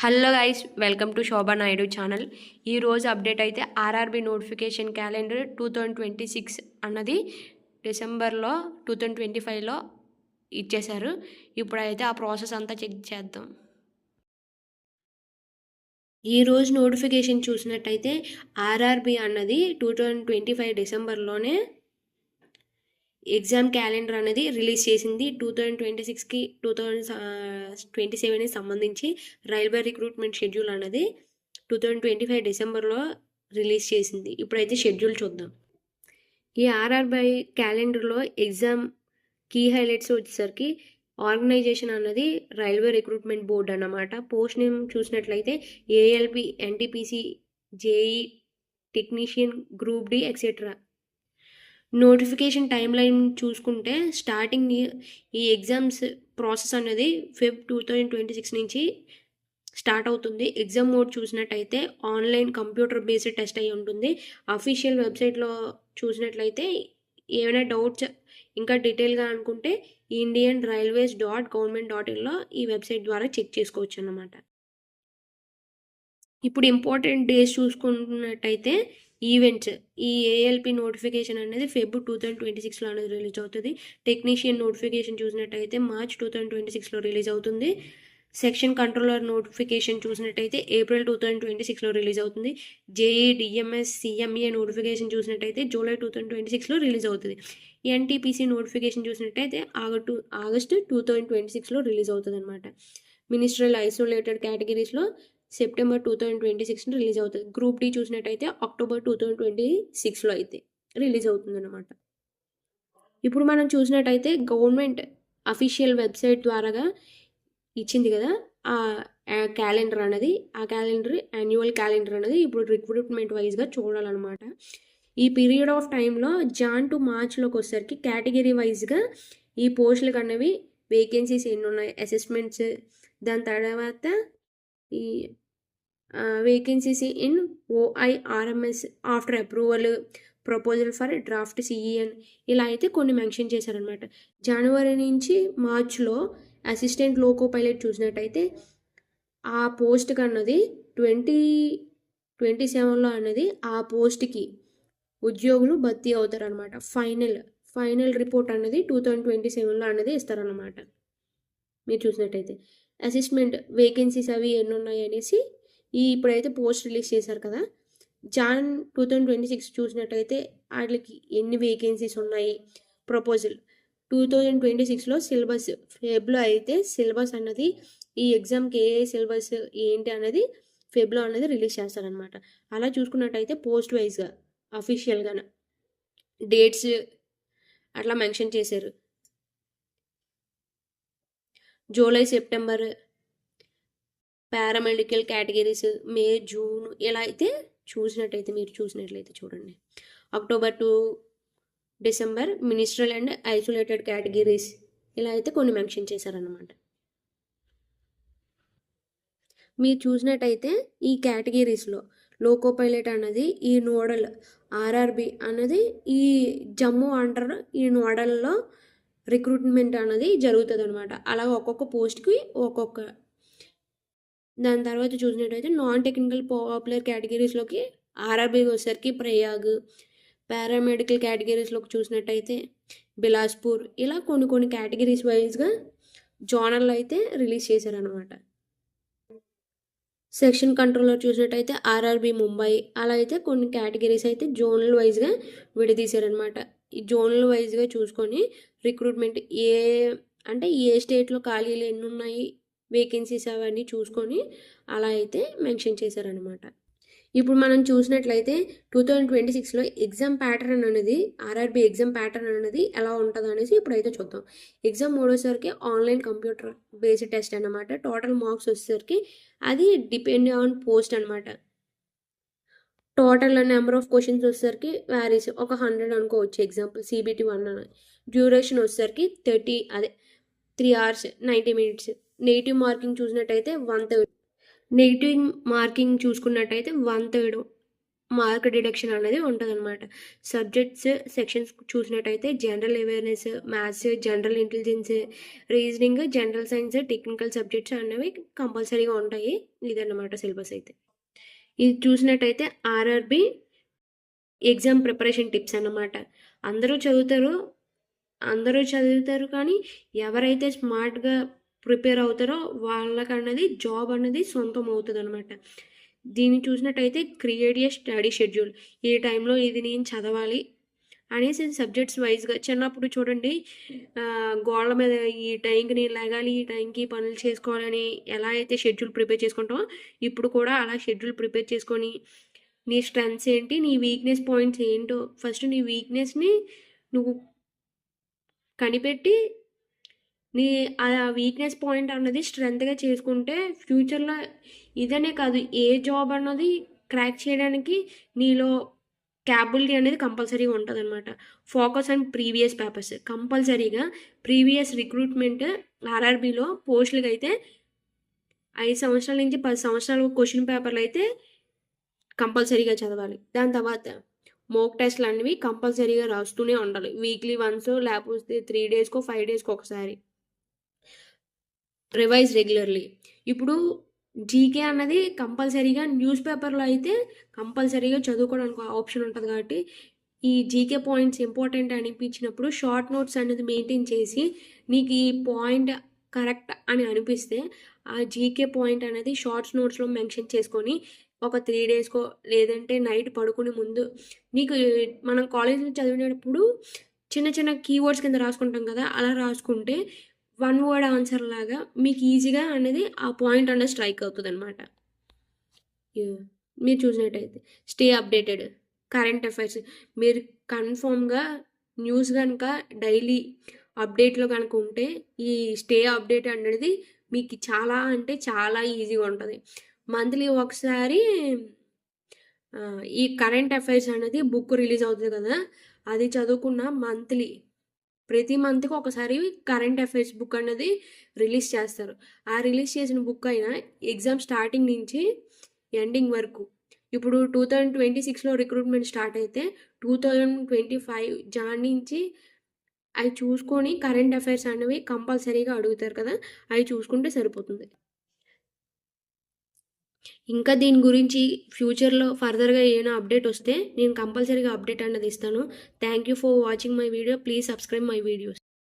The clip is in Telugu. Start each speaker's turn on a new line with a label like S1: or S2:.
S1: Hello guys, welcome to Shobha Naidu channel. ఈరోజు అప్డేట్ అయితే ఆర్ఆర్బి నోటిఫికేషన్ క్యాలెండర్ 2026 అన్నది డిసెంబర్లో 2025లో ఇచ్చేశారు. ఇప్పుడైతే ఆ ప్రాసెస్ అంతా చెక్ చేద్దాం. ఈరోజు నోటిఫికేషన్ చూసినట్టయితే ఆర్ఆర్బి అన్నది 2025 డిసెంబర్లోనే ఎగ్జామ్ క్యాలెండర్ అనేది రిలీజ్ చేసింది. 2026కి 2027కి సంబంధించి రైల్వే రిక్రూట్మెంట్ షెడ్యూల్ అనేది 2025 డిసెంబర్లో రిలీజ్ చేసింది. ఇప్పుడైతే షెడ్యూల్ చూద్దాం. ఈ ఆర్ఆర్బై క్యాలెండర్లో ఎగ్జామ్ కీ హైలైట్స్ వచ్చేసరికి ఆర్గనైజేషన్ అన్నది రైల్వే రిక్రూట్మెంట్ బోర్డ్ అన్నమాట. పోస్ట్ నేమ్ చూసినట్లయితే ALP, NTPC, JE, technician, group D etcetera. Notification timeline చూసుకుంటే స్టార్టింగ్ ఈ ఎగ్జామ్స్ ప్రాసెస్ అనేది ఫెబ్ 2026 నుంచి స్టార్ట్ అవుతుంది. ఎగ్జామ్ మోడ్ చూసినట్టయితే ఆన్లైన్ కంప్యూటర్ బేస్డ్ టెస్ట్ అయి ఉంటుంది. అఫీషియల్ వెబ్సైట్లో చూసినట్లయితే ఏమైనా డౌట్స్ ఇంకా డీటెయిల్గా అనుకుంటే indianrailways.government.inలో ఈ వెబ్సైట్ ద్వారా చెక్ చేసుకోవచ్చు అన్నమాట. ఇప్పుడు ఇంపార్టెంట్ డేస్ చూసుకున్నట్టయితే ఈవెంట్స్, ఈ ఏఎల్పి నోటిఫికేషన్ అనేది ఫెబ్ 2026లో అనేది రిలీజ్ అవుతుంది. టెక్నీషియన్ నోటిఫికేషన్ చూసినట్టయితే మార్చ్ 2026లో రిలీజ్ అవుతుంది. సెక్షన్ కంట్రోలర్ నోటిఫికేషన్ చూసినట్టయితే ఏప్రిల్ 2026లో రిలీజ్ అవుతుంది. జేఈ, డిఎంఎస్, సిఎంఏ నోటిఫికేషన్ చూసినట్టయితే జూలై 2026లో రిలీజ్ అవుతుంది. ఎన్టీపీసీ నోటిఫికేషన్ చూసినట్టయితే ఆగస్టు 2026లో రిలీజ్ అవుతుంది అనమాట. మినిస్ట్రియల్ ఐసోలేటెడ్ కేటగిరీస్లో సెప్టెంబర్ 2026 రిలీజ్ అవుతుంది. గ్రూప్ డి చూసినట్టయితే అక్టోబర్ 2026లో అయితే రిలీజ్ అవుతుంది అనమాట. ఇప్పుడు మనం చూసినట్టయితే గవర్నమెంట్ అఫీషియల్ వెబ్సైట్ ద్వారాగా ఇచ్చింది కదా ఆ క్యాలెండర్ అనేది, ఆ క్యాలెండర్ యాన్యువల్ క్యాలెండర్ అనేది ఇప్పుడు రిక్రూట్మెంట్ వైజ్గా చూడాలన్నమాట. ఈ పీరియడ్ ఆఫ్ టైంలో జాన్ టు మార్చ్లోకి వచ్చేసరికి కేటగిరీ వైజ్గా ఈ పోస్టులకు అనేవి వేకెన్సీస్ ఎన్ని ఉన్నాయి, అసెస్మెంట్స్, దాని తర్వాత ఈ vacancies in OIRMS after approval, proposal for draft CEN, ఇలా అయితే కొన్ని మెన్షన్ చేశారనమాట. జనవరి నుంచి మార్చ్లో అసిస్టెంట్ లోకో పైలట్ చూసినట్టయితే ఆ పోస్ట్కి అన్నది 2027లో అన్నది ఆ పోస్ట్కి ఉద్యోగులు భర్తీ అవుతారనమాట. ఫైనల్ రిపోర్ట్ అన్నది 2027లో అన్నది ఇస్తారనమాట. మీరు చూసినట్టయితే అసిస్మెంట్ వేకెన్సీస్ అవి ఎన్ని ఉన్నాయి అనేసి ఇప్పుడైతే పోస్ట్ రిలీజ్ చేశారు కదా, జాన్ 2026 చూసినట్టయితే వాటికి ఎన్ని వేకెన్సీస్ ఉన్నాయి, ప్రపోజల్ 2026లో సిలబస్, ఫెబ్లో అయితే సిలబస్ అన్నది ఈ ఎగ్జామ్కి ఏ సిలబస్ ఏంటి అనేది ఫెబ్లో అనేది రిలీజ్ చేస్తారనమాట. అలా చూసుకున్నట్టయితే పోస్ట్ వైజ్గా అఫీషియల్గా డేట్స్ అట్లా మెన్షన్ చేశారు. జూలై, సెప్టెంబర్ పారామెడికల్ కేటగిరీస్, మే, జూన్, ఇలా అయితే మీరు చూసినట్లయితే చూడండి. October to December ministerial and isolated categories, ఇలా అయితే కొన్ని మెన్షన్ చేశారనమాట. మీరు చూసినట్టయితే ఈ కేటగిరీస్లో లోకో పైలట్ అన్నది ఈ నోడల్, ఆర్ఆర్బి అన్నది ఈ జమ్మూ అండర్ ఈ నోడల్లో రిక్రూట్మెంట్ అన్నది జరుగుతుంది అనమాట. అలాగే ఒక్కొక్క పోస్ట్కి ఒక్కొక్క. దాని తర్వాత చూసినట్టయితే నాన్ టెక్నికల్ పాపులర్ కేటగిరీస్లోకి ఆర్ఆర్బి వచ్చేసరికి ప్రయాగ్, పారామెడికల్ కేటగిరీస్లోకి చూసినట్టయితే బిలాస్పూర్, ఇలా కొన్ని కేటగిరీస్ వైజ్గా జోనల్ అయితే రిలీజ్ చేశారనమాట. సెక్షన్ కంట్రోలర్ చూసినట్టయితే ఆర్ఆర్బి ముంబై, అలా అయితే కొన్ని కేటగిరీస్ అయితే జోనల్ వైజ్గా విడదీశారనమాట. ఈ జోనల్ వైజ్గా చూసుకొని రిక్రూట్మెంట్ ఏ స్టేట్లో ఖాళీలు ఎన్ని ఉన్నాయి, వేకెన్సీస్ అవన్నీ చూసుకొని అలా అయితే మెన్షన్ చేశారనమాట. ఇప్పుడు మనం చూసినట్లయితే 2026లో ఎగ్జామ్ ప్యాటర్న్ అనేది, ఆర్ఆర్బి ఎగ్జామ్ ప్యాటర్న్ అనేది ఎలా ఉంటుంది అనేసి ఇప్పుడైతే చూద్దాం. ఎగ్జామ్ మూడోసరికి ఆన్లైన్ కంప్యూటర్ బేస్డ్ టెస్ట్ అనమాట. టోటల్ మార్క్స్ వచ్చేసరికి అది డిపెండ్ ఆన్ పోస్ట్ అనమాట. టోటల్ నెంబర్ ఆఫ్ క్వశ్చన్స్ వచ్చేసరికి వ్యారీస్, ఒక 100 అనుకోవచ్చు. ఎగ్జాంపుల్ CBT 1 అని. డ్యూరేషన్ వచ్చేసరికి 3 hours 90 minutes. నెగిటివ్ మార్కింగ్ చూసినట్టయితే 1/3. నెగిటివ్ మార్కింగ్ చూసుకున్నట్టయితే 1/3 మార్క్ డిడక్షన్ అనేది ఉంటదనమాట. సబ్జెక్ట్స్ సెక్షన్స్ చూసినట్టయితే general awareness, maths, general intelligence, reasoning, general science, technical subjects అనేవి కంపల్సరీగా ఉంటాయి. ఇదన్నమాట సిలబస్ అయితే. ఇది చూసినట్టయితే ఆర్ఆర్‌బీ ఎగ్జామ్ ప్రిపరేషన్ టిప్స్ అన్నమాట. అందరూ చదువుతారు. అందరూ చదువుతారు కానీ ఎవరైతే స్మార్ట్‌గా ప్రిపేర్ అవుతారో వాళ్ళకన్నది జాబ్ అనేది సొంతం అవుతదనమాట. దీన్ని చూసినట్టయితే క్రియేట్ ఎ స్టడీ షెడ్యూల్. ఈ టైంలో ఇది నేను చదవాలి అనేసి సబ్జెక్ట్స్ వైస్‌గా చిన్నప్పుడు చూడండి గోడల మీద ఈ టైంకి నేను లెగాలి, ఈ టైంకి పనులు చేసుకోవాలని ఎలా అయితే షెడ్యూల్ ప్రిపేర్ చేసుకుంటామో ఇప్పుడు కూడా అలా షెడ్యూల్ ప్రిపేర్ చేసుకొని నీ స్ట్రెంగ్త్స్ ఏంటి, నీ వీక్‌నెస్ పాయింట్స్ ఏంటో ఫస్ట్ నీ వీక్‌నెస్‌ని నువ్వు కనిపెట్టి నీ ఆ వీక్‌నెస్ పాయింట్ అన్నది స్ట్రెంగ్త్‌గా చేసుకుంటే ఫ్యూచర్‌లో ఇదనే కాదు ఏ జాబ్ అన్నది క్రాక్ చేయడానికి నీలో క్యాపబిలిటీ అనేది కంపల్సరీగా ఉంటదనమాట. ఫోకస్ ఆన్ ప్రీవియస్ పేపర్స్ కంపల్సరీగా ప్రీవియస్ రిక్రూట్‌మెంట్ ఆర్ఆర్‌బీలో పోస్టులకైతే 5 సంవత్సరాల నుంచి 10 సంవత్సరాల క్వెషన్ పేపర్‌లయితే కంపల్సరీగా చదవాలి. దాని తర్వాత మోక్ టెస్ట్‌లు అనేవి కంపల్సరీగా రాస్తూనే ఉండాలి. వీక్లీ వన్స్ లేకపోతే 3 డేస్‌కో, 5 డేస్‌కో ఒకసారి. Revise regularly. ఇప్పుడు జీకే అన్నది కంపల్సరీగా న్యూస్ పేపర్‌లో అయితే కంపల్సరీగా చదువుకోవడానికి ఆప్షన్ ఉంటది కాబట్టి, ఈ జీకే పాయింట్స్ ఇంపార్టెంట్ అనిపించినప్పుడు షార్ట్ నోట్స్ అనేది మెయింటైన్ చేసి, నీకు ఈ పాయింట్ కరెక్ట్ అని అనిపిస్తే, ఆ జీకే పాయింట్ అనేది షార్ట్స్ నోట్స్‌లో మెన్షన్ చేసుకొని, ఒక 3 డేస్‌కో లేదంటే నైట్ పడుకునే ముందు నీకు మనం కాలేజ్‌లో చదివినప్పుడు చిన్న చిన్న కీవర్డ్స్ కింద రాసుకుంటాం కదా! అలా రాసుకుంటే వన్ వర్డ్ ఆన్సర్ లాగా మీకు ఈజీగా అనేది ఆ పాయింట్ అనేది స్ట్రైక్ అవుతుందనమాట. మీరు చూసినట్టయితే స్టే అప్డేటెడ్ కరెంట్ అఫైర్స్ మీరు కన్ఫామ్గా న్యూస్ కనుక డైలీ అప్డేట్లో కనుక ఉంటే ఈ స్టే అప్డేట్ అనేది మీకు చాలా అంటే చాలా ఈజీగా ఉంటుంది. మంత్లీ ఒకసారి ఈ కరెంట్ అఫైర్స్ అనేది బుక్ రిలీజ్ అవుతుంది కదా, అది చదువుకున్న మంత్లీ ప్రతి మంత్‌కి ఒకసారి కరెంట్ అఫైర్స్ బుక్ అనేది రిలీజ్ చేస్తారు. ఆ రిలీజ్ చేసిన బుక్ అయినా ఎగ్జామ్ స్టార్టింగ్ నుంచి ఎండింగ్ వరకు. ఇప్పుడు 2026లో రిక్రూట్‌మెంట్ స్టార్ట్ అయితే 2025 జాన్ నుంచి అయి చూసుకొని కరెంట్ అఫైర్స్ అనేవి కంపల్సరీగా అడుగుతారు కదా, అయి చూసుకుంటే సరిపోతుంది. ఇంకా దీని గురించి ఫ్యూచర్‌లో ఫర్దర్‌గా ఏమైనా అప్డేట్ వస్తే నేను కంపల్సరీగా అప్డేట్ అన్నది ఇస్తాను. Thank you for watching my video. Please subscribe my videos.